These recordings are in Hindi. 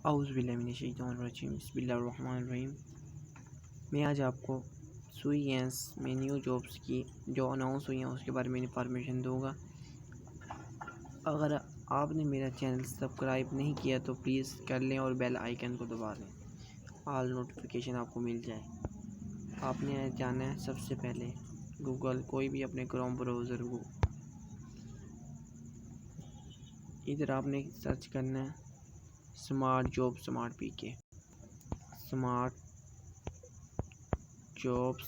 औज़ुबिल्लाहिमिनश्शैतानिर्रजीम बिस्मिल्लाहिर्रहमानिर्रहीम। मैं आज आपको सुई गैस में न्यू जॉब्स की जो अनाउंस हुई हैं उसके बारे में इंफॉर्मेशन दूंगा। अगर आपने मेरा चैनल सब्सक्राइब नहीं किया तो प्लीज़ कर लें और बेल आइकन को दबा दें, ऑल नोटिफिकेशन आपको मिल जाए। आपने जाना है सबसे पहले गूगल, कोई भी अपने क्रोम ब्राउज़र को, इधर आपने सर्च करना है स्मार्ट जॉब स्मार्ट पीके, स्मार्ट जॉब्स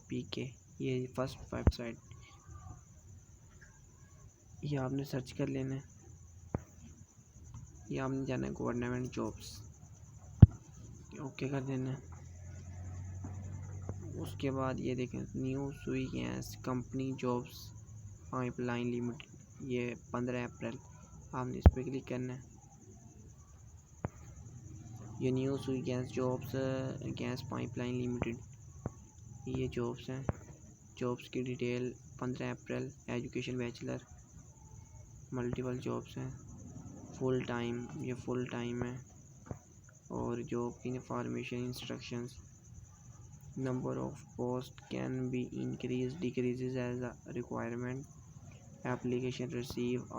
.pk, ये फर्स्ट वेबसाइट, ये आपने सर्च कर लेना है। ये आपने जाना है गवर्नमेंट जॉब्स, ओके कर देना है। उसके बाद ये देखें new Sui gas company jobs pipeline limited, ये 15 अप्रैल, आपने इस पर क्लिक करना है। ये new Sui gas jobs gas pipeline limited, ये जॉब्स हैं। जॉब्स की detail 15 April, education bachelor, multiple jobs हैं, फुल टाइम, ये फुल टाइम है। और जॉब की information instructions, number of post can be increase decreases as a requirement, application received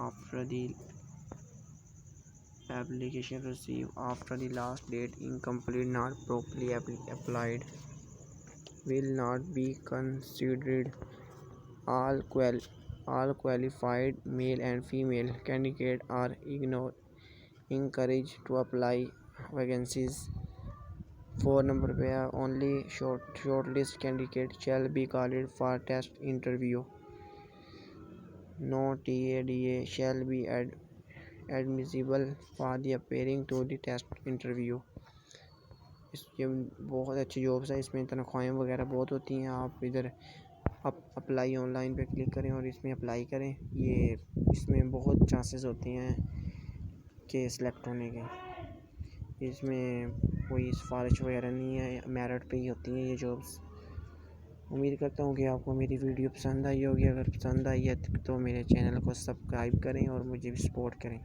after the last date incomplete, not properly applied, will not be considered. All qualified male and female candidates are encouraged to apply vacancies. 4 number पे है, only shortlist candidate shall be called for test interview. No TADA shall be admissible for the appearing to the test interview. ये बहुत अच्छी जॉब्स है, इसमें तनख्वाहें वगैरह बहुत होती हैं। आप इधर अप्लाई ऑनलाइन पे क्लिक करें और इसमें अप्लाई करें। ये इसमें बहुत चांसेस होते हैं कि सिलेक्ट होने के। इसमें कोई सिफारिश वगैरह नहीं है, मेरिट पे ही होती हैं ये जॉब्स। उम्मीद करता हूँ कि आपको मेरी वीडियो पसंद आई होगी। अगर पसंद आई है तो मेरे चैनल को सब्सक्राइब करें और मुझे भी सपोर्ट करें।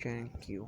Thank you.